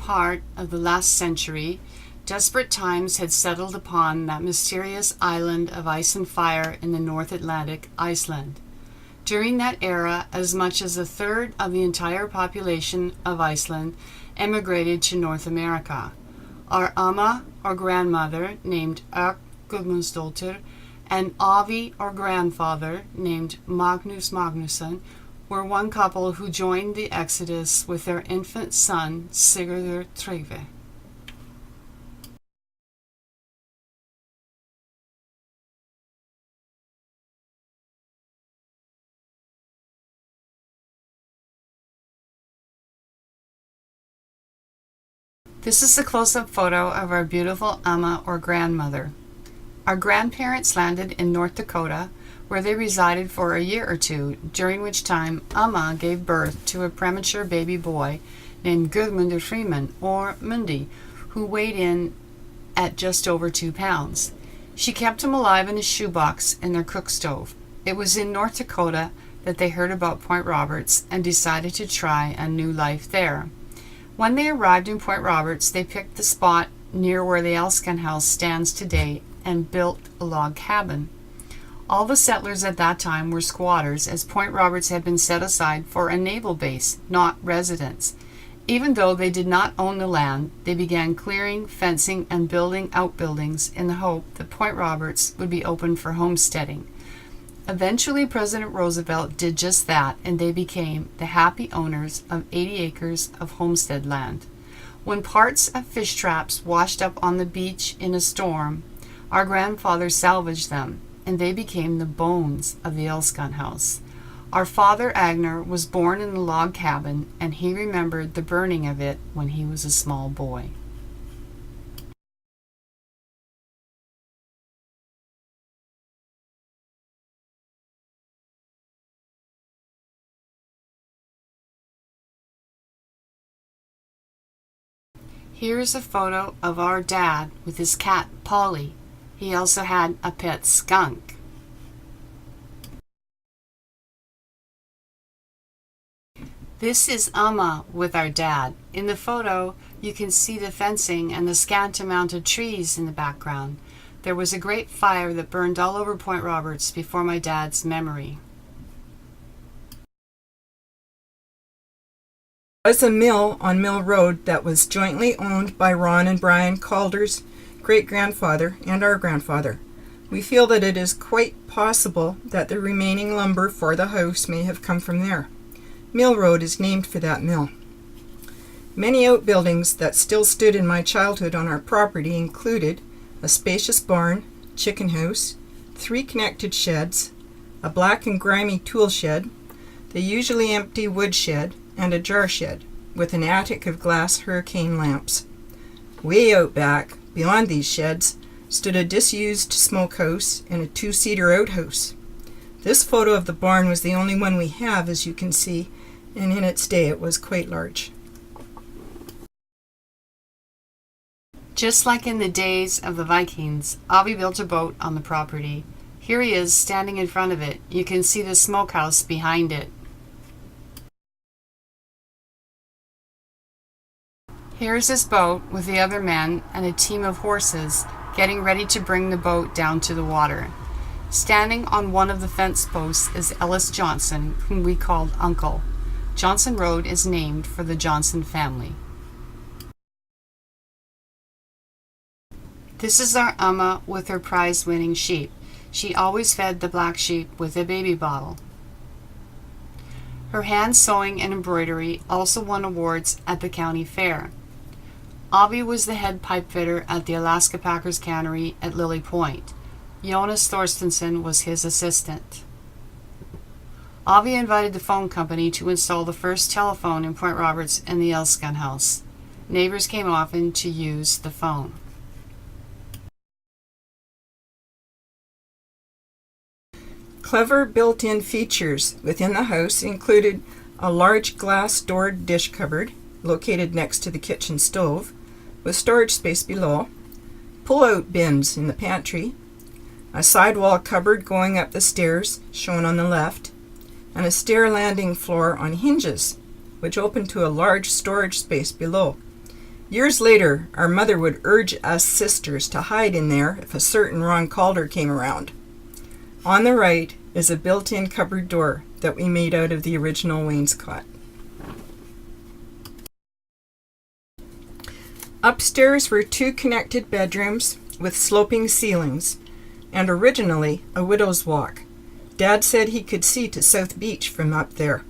part of the last century, desperate times had settled upon that mysterious island of ice and fire in the North Atlantic, Iceland. During that era, as much as a third of the entire population of Iceland emigrated to North America. Our Amma, or grandmother, named Ök Gudmundsdóttir, and Avi, or grandfather, named Magnus Magnusson, were one couple who joined the exodus with their infant son, Sigurður Tryggvi. This is a close-up photo of our beautiful Amma, or grandmother. Our grandparents landed in North Dakota, where they resided for a year or two, during which time Amma gave birth to a premature baby boy named Gudmundur Freeman, or Mundi, who weighed in at just over 2 pounds. She kept him alive in a shoebox in their cook stove. It was in North Dakota that they heard about Point Roberts and decided to try a new life there. When they arrived in Point Roberts, they picked the spot near where the Elskan house stands today and built a log cabin. All the settlers at that time were squatters, as Point Roberts had been set aside for a naval base, not residence. Even though they did not own the land, they began clearing, fencing, and building outbuildings in the hope that Point Roberts would be open for homesteading. Eventually, President Roosevelt did just that, and they became the happy owners of 80 acres of homestead land. When parts of fish traps washed up on the beach in a storm, our grandfather salvaged them, and they became the bones of the Elskan house. Our father, Agner, was born in the log cabin, and he remembered the burning of it when he was a small boy. Here's a photo of our dad with his cat, Polly. He also had a pet skunk. This is Amma with our dad. In the photo, you can see the fencing and the scant amount of trees in the background. There was a great fire that burned all over Point Roberts before my dad's memory. There was a mill on Mill Road that was jointly owned by Ron and Brian Calder's great-grandfather and our grandfather. We feel that it is quite possible that the remaining lumber for the house may have come from there. Mill Road is named for that mill. Many outbuildings that still stood in my childhood on our property included a spacious barn, chicken house, 3 connected sheds, a black and grimy tool shed, the usually empty wood shed, and a jar shed, with an attic of glass hurricane lamps. Way out back, beyond these sheds, stood a disused smokehouse and a 2-seater outhouse. This photo of the barn was the only one we have, as you can see, and in its day it was quite large. Just like in the days of the Vikings, Avi built a boat on the property. Here he is standing in front of it. You can see the smokehouse behind it. Here's his boat with the other men and a team of horses getting ready to bring the boat down to the water. Standing on one of the fence posts is Ellis Johnson, whom we called Uncle. Johnson Road is named for the Johnson family. This is our Amma with her prize-winning sheep. She always fed the black sheep with a baby bottle. Her hand sewing and embroidery also won awards at the county fair. Avi was the head pipe fitter at the Alaska Packers cannery at Lily Point. Jonas Thorstensen was his assistant. Avi invited the phone company to install the first telephone in Point Roberts in the Elskan house. Neighbors came often to use the phone. Clever built-in features within the house included a large glass-doored dish cupboard located next to the kitchen stove, with storage space below, pull-out bins in the pantry, a sidewall cupboard going up the stairs, shown on the left, and a stair landing floor on hinges, which opened to a large storage space below. Years later, our mother would urge us sisters to hide in there if a certain Ron Calder came around. On the right is a built-in cupboard door that we made out of the original wainscot. Upstairs were 2 connected bedrooms with sloping ceilings, and originally a widow's walk. Dad said he could see to South Beach from up there.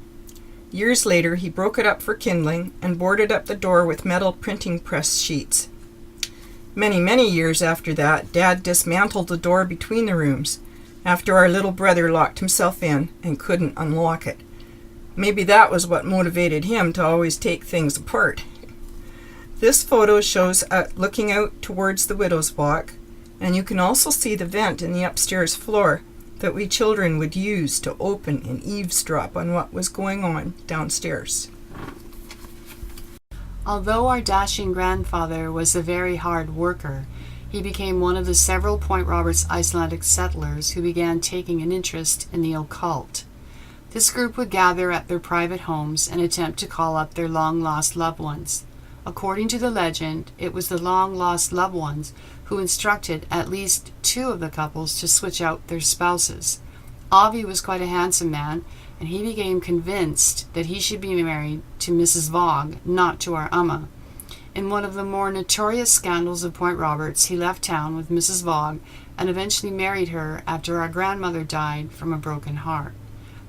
Years later, he broke it up for kindling and boarded up the door with metal printing press sheets. Many years after that, Dad dismantled the door between the rooms after our little brother locked himself in and couldn't unlock it. Maybe that was what motivated him to always take things apart. This photo shows looking out towards the widow's walk, and you can also see the vent in the upstairs floor that we children would use to open and eavesdrop on what was going on downstairs. Although our dashing grandfather was a very hard worker, he became one of the several Point Roberts Icelandic settlers who began taking an interest in the occult. This group would gather at their private homes and attempt to call up their long-lost loved ones. According to the legend, it was the long-lost loved ones who instructed at least 2 of the couples to switch out their spouses. Avi was quite a handsome man, and he became convinced that he should be married to Mrs. Vogg, not to our Amma. In one of the more notorious scandals of Point Roberts, he left town with Mrs. Vogg and eventually married her after our grandmother died from a broken heart.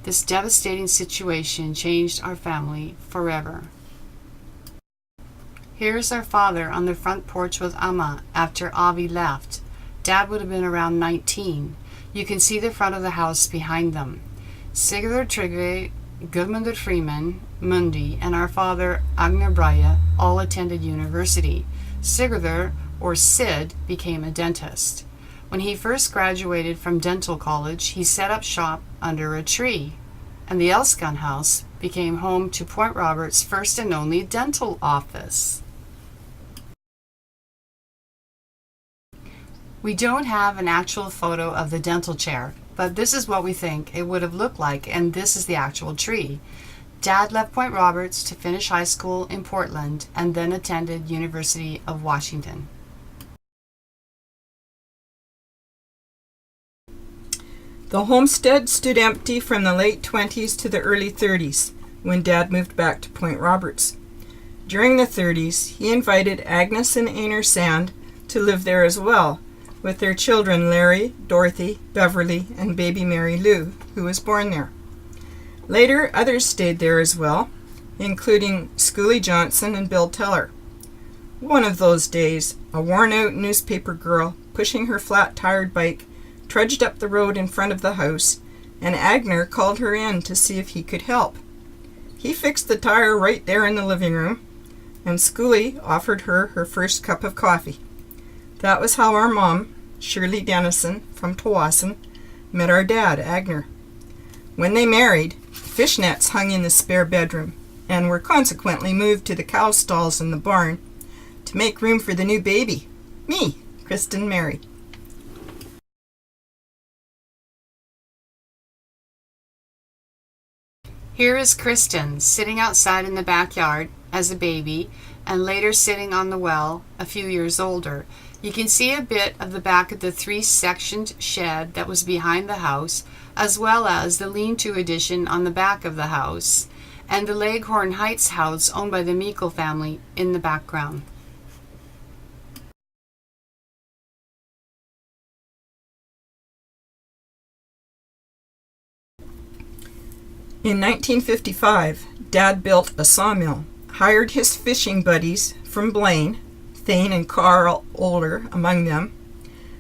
This devastating situation changed our family forever. Here's our father on the front porch with Amma after Avi left. Dad would have been around 19. You can see the front of the house behind them. Sigurður Tryggvi, Guðmundur Freeman, Mundi, and our father Agnar Braya all attended university. Sigurður, or Sid, became a dentist. When he first graduated from dental college, he set up shop under a tree, and the Elskan house became home to Point Roberts' first and only dental office. We don't have an actual photo of the dental chair, but this is what we think it would have looked like, and this is the actual tree. Dad left Point Roberts to finish high school in Portland and then attended University of Washington. The homestead stood empty from the late 20s to the early 30s when Dad moved back to Point Roberts. During the 30s, he invited Agnes and Einar Sand to live there as well, with their children Larry, Dorothy, Beverly, and baby Mary Lou, who was born there. Later, others stayed there as well, including Schoolie Johnson and Bill Teller. One of those days, a worn-out newspaper girl, pushing her flat-tired bike, trudged up the road in front of the house, and Agner called her in to see if he could help. He fixed the tire right there in the living room, and Schoolie offered her her first cup of coffee. That was how our mom, Shirley Dennison from Tawasin, met our dad, Agner. When they married, fishnets hung in the spare bedroom and were consequently moved to the cow stalls in the barn to make room for the new baby, me, Kristen Mary. Here is Kristen sitting outside in the backyard as a baby and later sitting on the well a few years older. You can see a bit of the back of the 3-sectioned shed that was behind the house, as well as the lean-to addition on the back of the house, and the Leghorn Heights house owned by the Meikle family in the background. In 1955, Dad built a sawmill, hired his fishing buddies from Blaine, Thane and Carl Older among them,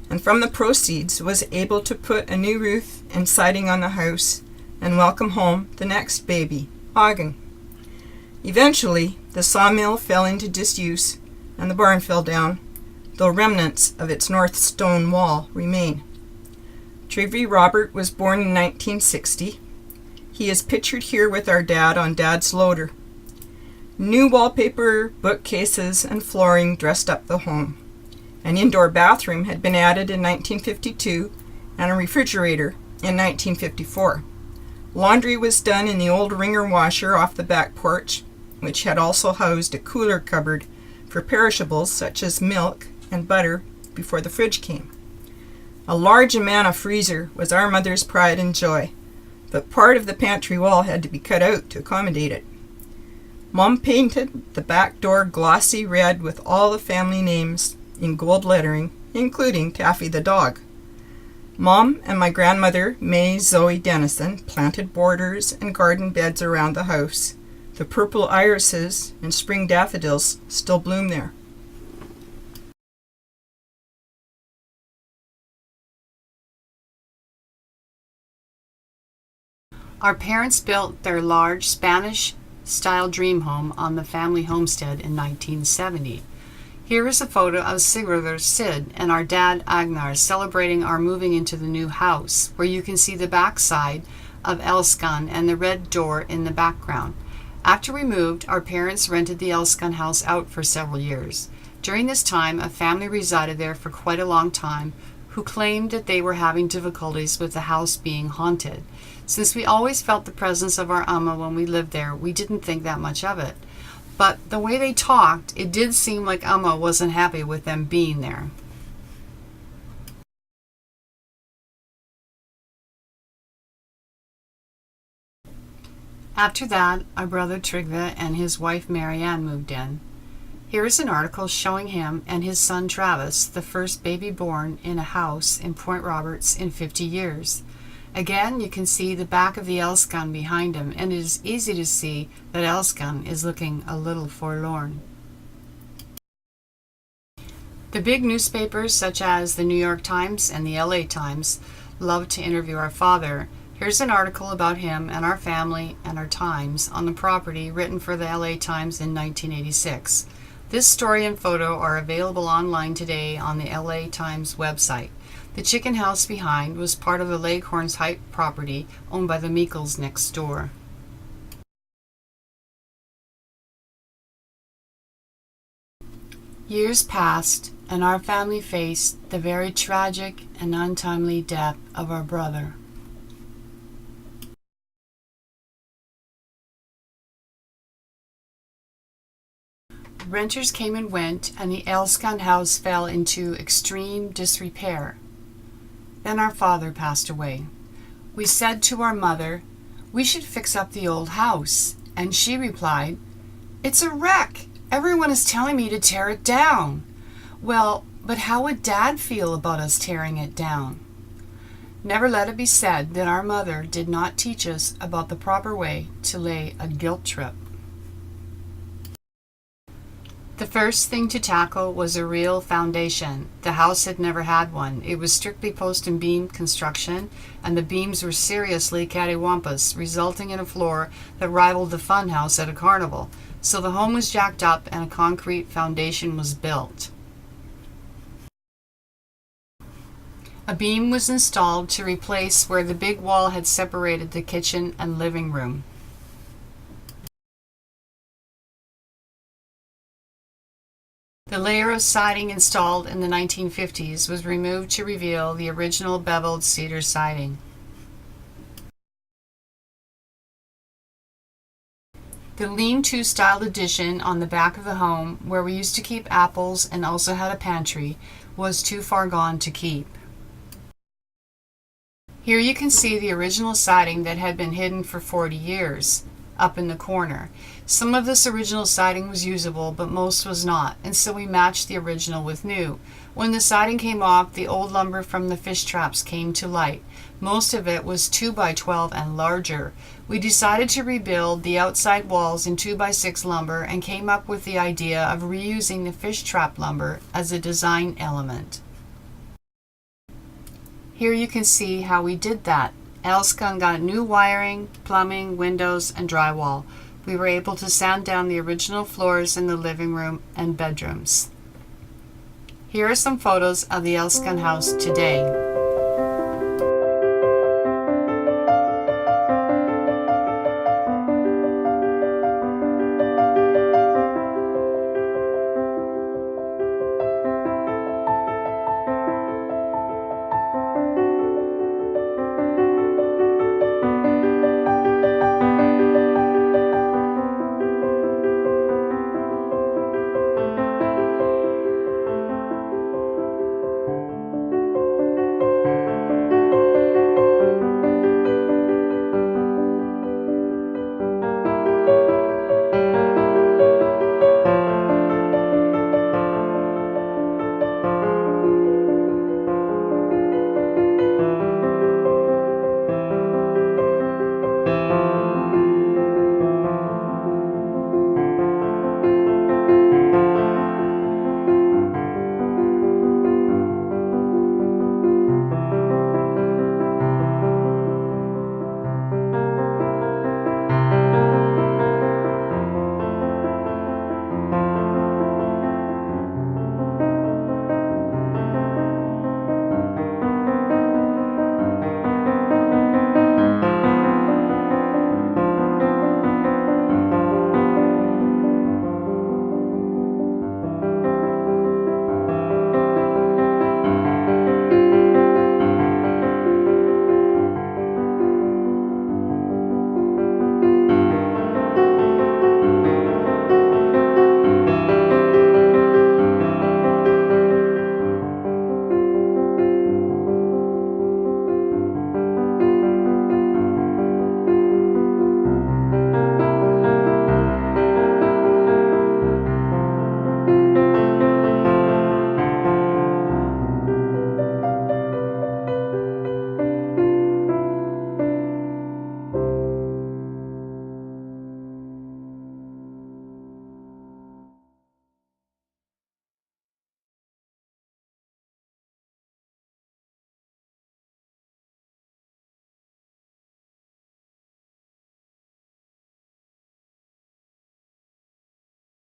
and from the proceeds was able to put a new roof and siding on the house and welcome home the next baby, Ogden. Eventually, the sawmill fell into disuse and the barn fell down, though remnants of its north stone wall remain. Tryggvi Robert was born in 1960. He is pictured here with our dad on Dad's loader. New wallpaper, bookcases, and flooring dressed up the home. An indoor bathroom had been added in 1952 and a refrigerator in 1954. Laundry was done in the old wringer washer off the back porch, which had also housed a cooler cupboard for perishables such as milk and butter before the fridge came. A large amount of freezer was our mother's pride and joy, but part of the pantry wall had to be cut out to accommodate it. Mom painted the back door glossy red with all the family names in gold lettering, including Taffy the dog. Mom and my grandmother, May Zoe Dennison, planted borders and garden beds around the house. The purple irises and spring daffodils still bloom there. Our parents built their large Spanish-style dream home on the family homestead in 1970. Here is a photo of Sigurður Sid and our dad Agnar celebrating our moving into the new house, where you can see the backside of Elskan and the red door in the background. After we moved, our parents rented the Elskan house out for several years. During this time, a family resided there for quite a long time who claimed that they were having difficulties with the house being haunted. Since we always felt the presence of our Amma when we lived there, we didn't think that much of it. But the way they talked, it did seem like Amma wasn't happy with them being there. After that, our brother Trygve and his wife Marianne moved in. Here is an article showing him and his son Travis, the first baby born in a house in Point Roberts in 50 years. Again, you can see the back of the Elskan behind him, and it is easy to see that Elskan is looking a little forlorn. The big newspapers such as the New York Times and the LA Times loved to interview our father. Here's an article about him and our family and our times on the property written for the LA Times in 1986. This story and photo are available online today on the LA Times website. The chicken house behind was part of the Leghorns Height property owned by the Meekles next door. Years passed, and our family faced the very tragic and untimely death of our brother. Renters came and went, and the Elskan house fell into extreme disrepair. Then our father passed away. We said to our mother, "We should fix up the old house," and she replied, "It's a wreck. Everyone is telling me to tear it down." Well, but how would Dad feel about us tearing it down? Never let it be said that our mother did not teach us about the proper way to lay a guilt trip. The first thing to tackle was a real foundation. The house had never had one. It was strictly post and beam construction, and the beams were seriously cattywampus, resulting in a floor that rivaled the fun house at a carnival. So the home was jacked up and a concrete foundation was built. A beam was installed to replace where the big wall had separated the kitchen and living room. The layer of siding installed in the 1950s was removed to reveal the original beveled cedar siding. The lean-to styled addition on the back of the home, where we used to keep apples and also had a pantry, was too far gone to keep. Here you can see the original siding that had been hidden for 40 years, up in the corner. Some of this original siding was usable, but most was not, and so we matched the original with new. When the siding came off, the old lumber from the fish traps came to light. Most of it was 2x12 and larger. We decided to rebuild the outside walls in 2x6 lumber and came up with the idea of reusing the fish trap lumber as a design element. Here you can see how we did that. Elskan got new wiring, plumbing, windows, and drywall. We were able to sand down the original floors in the living room and bedrooms. Here are some photos of the Elskan house today.